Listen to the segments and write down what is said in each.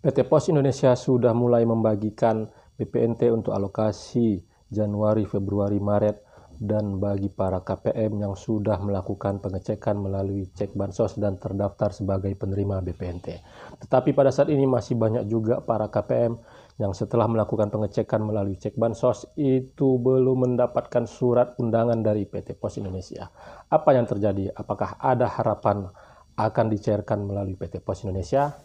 PT Pos Indonesia sudah mulai membagikan BPNT untuk alokasi Januari, Februari, Maret, dan bagi para KPM yang sudah melakukan pengecekan melalui cek bansos dan terdaftar sebagai penerima BPNT. Tetapi pada saat ini masih banyak juga para KPM yang setelah melakukan pengecekan melalui cek bansos itu belum mendapatkan surat undangan dari PT Pos Indonesia. Apa yang terjadi? Apakah ada harapan akan dicairkan melalui PT Pos Indonesia?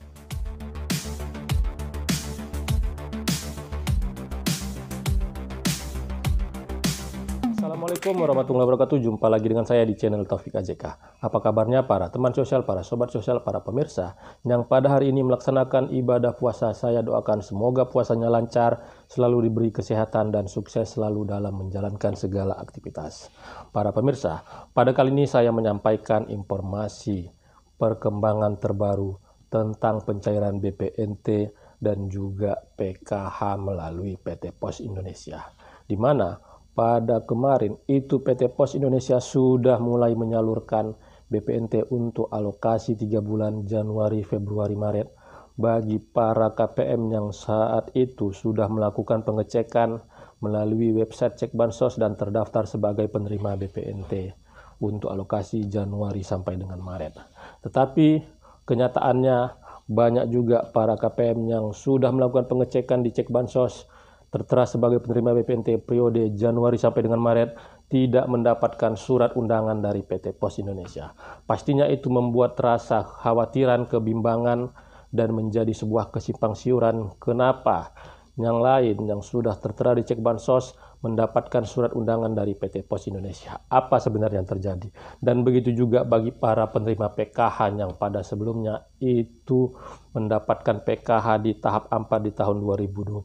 Assalamualaikum warahmatullahi wabarakatuh. Jumpa lagi dengan saya di channel Taufik AJK. Apa kabarnya para teman sosial, para sobat sosial, para pemirsa yang pada hari ini melaksanakan ibadah puasa? Saya doakan semoga puasanya lancar, selalu diberi kesehatan dan sukses selalu dalam menjalankan segala aktivitas. Para pemirsa, pada kali ini saya menyampaikan informasi perkembangan terbaru tentang pencairan BPNT dan juga PKH melalui PT Pos Indonesia, di mana pada kemarin itu PT Pos Indonesia sudah mulai menyalurkan BPNT untuk alokasi 3 bulan Januari, Februari, Maret bagi para KPM yang saat itu sudah melakukan pengecekan melalui website cek bansos dan terdaftar sebagai penerima BPNT untuk alokasi Januari sampai dengan Maret. Tetapi kenyataannya banyak juga para KPM yang sudah melakukan pengecekan di cek bansos tertera sebagai penerima BPNT periode Januari sampai dengan Maret tidak mendapatkan surat undangan dari PT Pos Indonesia. Pastinya itu membuat rasa khawatiran, kebimbangan, dan menjadi sebuah kesimpang siuran kenapa yang lain yang sudah tertera di cek bansos mendapatkan surat undangan dari PT Pos Indonesia. Apa sebenarnya yang terjadi? Dan begitu juga bagi para penerima PKH yang pada sebelumnya itu mendapatkan PKH di tahap 4 di tahun 2022.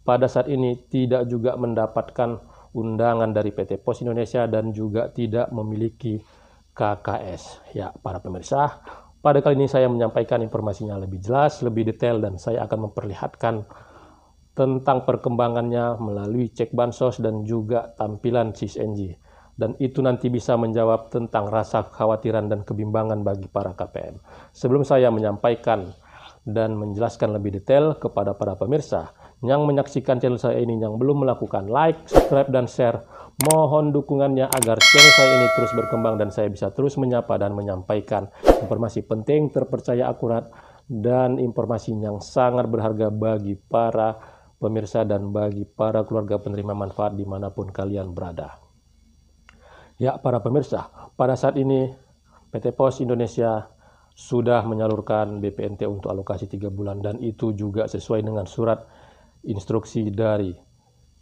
Pada saat ini tidak juga mendapatkan undangan dari PT Pos Indonesia dan juga tidak memiliki KKS. Ya, para pemirsa, pada kali ini saya menyampaikan informasinya lebih jelas, lebih detail, dan saya akan memperlihatkan tentang perkembangannya melalui cek bansos dan juga tampilan SISNG. Dan itu nanti bisa menjawab tentang rasa kekhawatiran dan kebimbangan bagi para KPM. Sebelum saya menyampaikan dan menjelaskan lebih detail kepada para pemirsa yang menyaksikan channel saya ini yang belum melakukan like, subscribe, dan share, mohon dukungannya agar channel saya ini terus berkembang dan saya bisa terus menyapa dan menyampaikan informasi penting, terpercaya, akurat, dan informasi yang sangat berharga bagi para pemirsa dan bagi para keluarga penerima manfaat dimanapun kalian berada. Ya, para pemirsa, pada saat ini PT Pos Indonesia sudah menyalurkan BPNT untuk alokasi 3 bulan dan itu juga sesuai dengan surat instruksi dari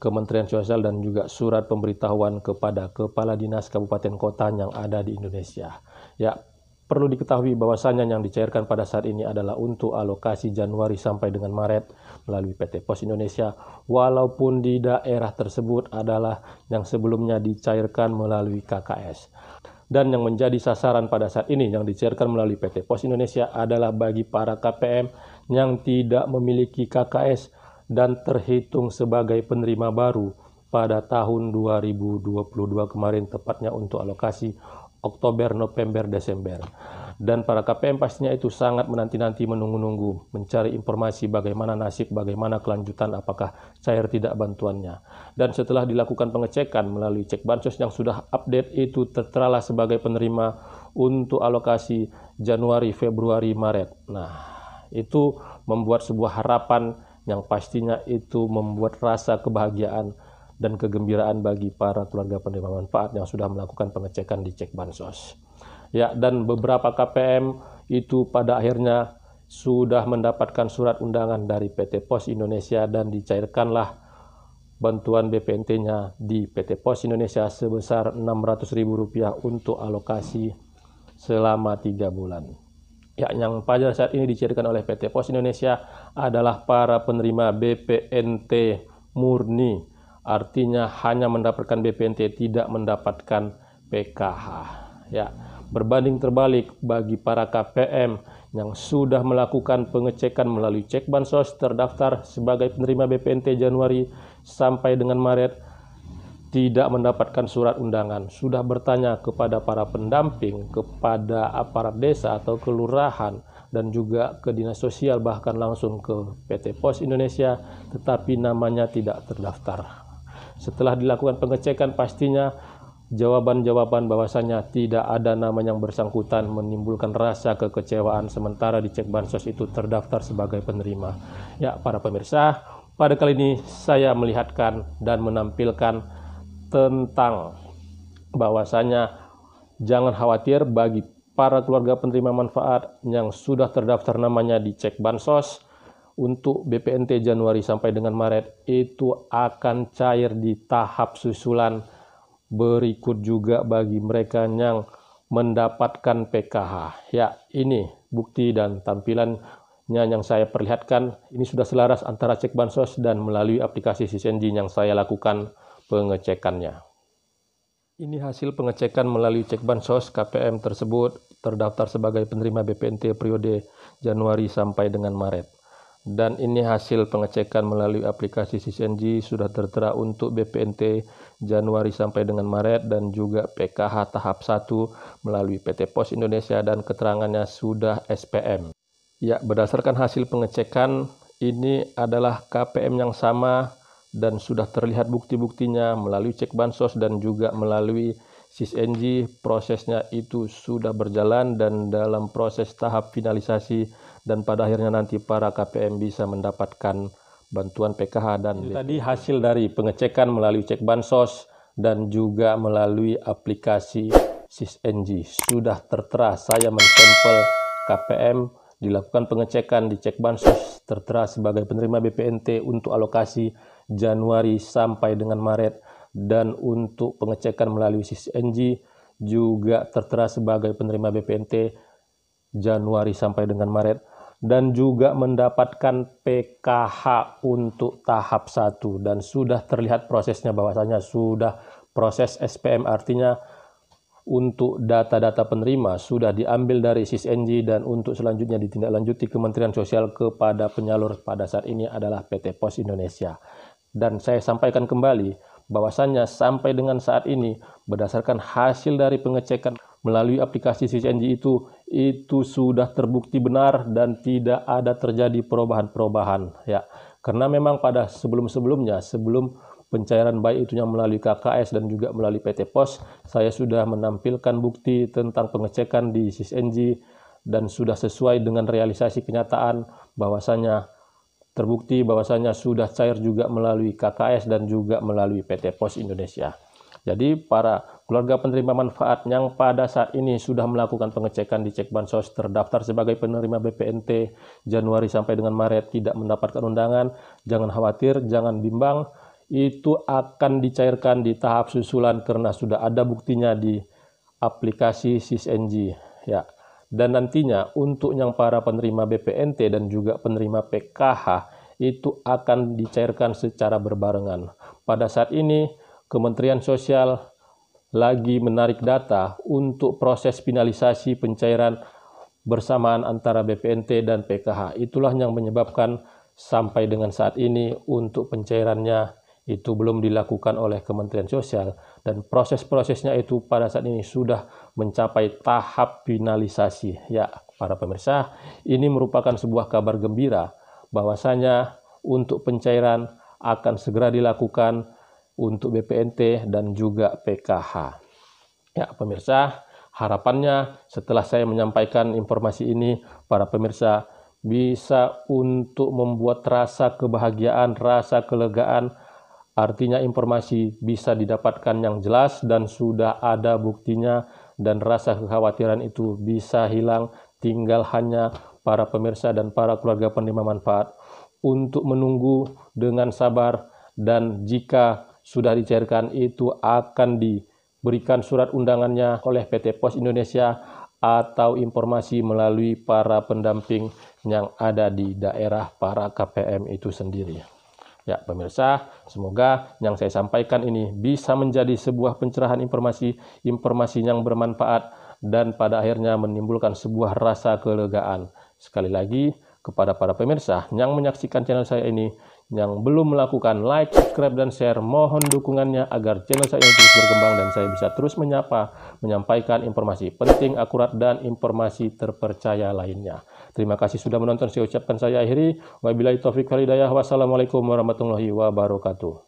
Kementerian Sosial dan juga surat pemberitahuan kepada Kepala Dinas Kabupaten Kota yang ada di Indonesia. Ya, perlu diketahui bahwasannya yang dicairkan pada saat ini adalah untuk alokasi Januari sampai dengan Maret melalui PT Pos Indonesia, walaupun di daerah tersebut adalah yang sebelumnya dicairkan melalui KKS. Dan yang menjadi sasaran pada saat ini yang dicairkan melalui PT Pos Indonesia adalah bagi para KPM yang tidak memiliki KKS dan terhitung sebagai penerima baru pada tahun 2022 kemarin, tepatnya untuk alokasi Oktober, November, Desember. Dan para KPM pastinya itu sangat menanti-nanti, menunggu-nunggu, mencari informasi bagaimana nasib, bagaimana kelanjutan, apakah cair tidak bantuannya. Dan setelah dilakukan pengecekan melalui cek bansos yang sudah update, itu terteralah sebagai penerima untuk alokasi Januari, Februari, Maret. Nah, itu membuat sebuah harapan yang pastinya itu membuat rasa kebahagiaan dan kegembiraan bagi para keluarga penerima manfaat yang sudah melakukan pengecekan di cek bansos. Ya, dan beberapa KPM itu pada akhirnya sudah mendapatkan surat undangan dari PT Pos Indonesia dan dicairkanlah bantuan BPNT-nya di PT Pos Indonesia sebesar Rp600.000 untuk alokasi selama 3 bulan. Ya, yang pada saat ini dicairkan oleh PT Pos Indonesia adalah para penerima BPNT murni. Artinya hanya mendapatkan BPNT, tidak mendapatkan PKH. Ya, berbanding terbalik bagi para KPM yang sudah melakukan pengecekan melalui cek bansos terdaftar sebagai penerima BPNT Januari sampai dengan Maret tidak mendapatkan surat undangan. Sudah bertanya kepada para pendamping, kepada aparat desa atau kelurahan dan juga ke Dinas Sosial, bahkan langsung ke PT Pos Indonesia, tetapi namanya tidak terdaftar. Setelah dilakukan pengecekan, pastinya jawaban-jawaban bahwasanya tidak ada nama yang bersangkutan menimbulkan rasa kekecewaan, sementara di cek bansos itu terdaftar sebagai penerima. Ya, para pemirsa, pada kali ini saya melihatkan dan menampilkan tentang bahwasanya jangan khawatir bagi para keluarga penerima manfaat yang sudah terdaftar namanya di cek bansos untuk BPNT Januari sampai dengan Maret itu akan cair di tahap susulan berikut juga bagi mereka yang mendapatkan PKH. Ya, ini bukti dan tampilannya yang saya perlihatkan. Ini sudah selaras antara cek bansos dan melalui aplikasi SysNG yang saya lakukan pengecekannya. Ini hasil pengecekan melalui cek bansos KPM tersebut terdaftar sebagai penerima BPNT periode Januari sampai dengan Maret. Dan ini hasil pengecekan melalui aplikasi SysNG sudah tertera untuk BPNT Januari sampai dengan Maret dan juga PKH tahap 1 melalui PT Pos Indonesia dan keterangannya sudah SPM. Ya, berdasarkan hasil pengecekan ini adalah KPM yang sama dan sudah terlihat bukti-buktinya melalui cek bansos dan juga melalui SysNG. Prosesnya itu sudah berjalan dan dalam proses tahap finalisasi, dan pada akhirnya nanti para KPM bisa mendapatkan bantuan PKH. Dan itu tadi hasil dari pengecekan melalui cek bansos dan juga melalui aplikasi SysNG. Sudah tertera, saya mensampel KPM, dilakukan pengecekan di cek bansos, tertera sebagai penerima BPNT untuk alokasi Januari sampai dengan Maret, dan untuk pengecekan melalui SysNG juga tertera sebagai penerima BPNT Januari sampai dengan Maret, dan juga mendapatkan PKH untuk tahap 1 dan sudah terlihat prosesnya bahwasanya sudah proses SPM, artinya untuk data-data penerima sudah diambil dari SysNG dan untuk selanjutnya ditindaklanjuti Kementerian Sosial kepada penyalur pada saat ini adalah PT Pos Indonesia. Dan saya sampaikan kembali bahwasannya sampai dengan saat ini berdasarkan hasil dari pengecekan melalui aplikasi SysNG itu sudah terbukti benar dan tidak ada terjadi perubahan-perubahan, ya. Karena memang pada sebelum-sebelumnya, sebelum pencairan baik itu yang melalui KKS dan juga melalui PT Pos, saya sudah menampilkan bukti tentang pengecekan di SysNG dan sudah sesuai dengan realisasi kenyataan bahwasanya terbukti bahwasanya sudah cair juga melalui KKS dan juga melalui PT Pos Indonesia. Jadi para keluarga penerima manfaat yang pada saat ini sudah melakukan pengecekan di cek bansos terdaftar sebagai penerima BPNT Januari sampai dengan Maret tidak mendapatkan undangan, jangan khawatir, jangan bimbang, itu akan dicairkan di tahap susulan karena sudah ada buktinya di aplikasi SysNG, ya. Dan nantinya untuk yang para penerima BPNT dan juga penerima PKH itu akan dicairkan secara berbarengan. Pada saat ini Kementerian Sosial lagi menarik data untuk proses finalisasi pencairan bersamaan antara BPNT dan PKH. Itulah yang menyebabkan sampai dengan saat ini untuk pencairannya itu belum dilakukan oleh Kementerian Sosial, dan proses-prosesnya itu pada saat ini sudah mencapai tahap finalisasi. Ya, para pemirsa, ini merupakan sebuah kabar gembira bahwasanya untuk pencairan akan segera dilakukan untuk BPNT dan juga PKH. Ya, pemirsa, harapannya setelah saya menyampaikan informasi ini, para pemirsa bisa untuk membuat rasa kebahagiaan, rasa kelegaan. Artinya informasi bisa didapatkan yang jelas dan sudah ada buktinya, dan rasa kekhawatiran itu bisa hilang. Tinggal hanya para pemirsa dan para keluarga penerima manfaat untuk menunggu dengan sabar, dan jika sudah dicairkan itu akan diberikan surat undangannya oleh PT Pos Indonesia atau informasi melalui para pendamping yang ada di daerah para KPM itu sendiri. Ya, pemirsa, semoga yang saya sampaikan ini bisa menjadi sebuah pencerahan informasi yang bermanfaat dan pada akhirnya menimbulkan sebuah rasa kelegaan. Sekali lagi, Kepada para pemirsa yang menyaksikan channel saya ini, yang belum melakukan like, subscribe, dan share, mohon dukungannya agar channel saya ini terus berkembang dan saya bisa terus menyampaikan informasi penting, akurat, dan informasi terpercaya lainnya. Terima kasih sudah menonton. Saya ucapkan saya akhiri. Wabillahi taufiq wal hidayah. Wassalamualaikum warahmatullahi wabarakatuh.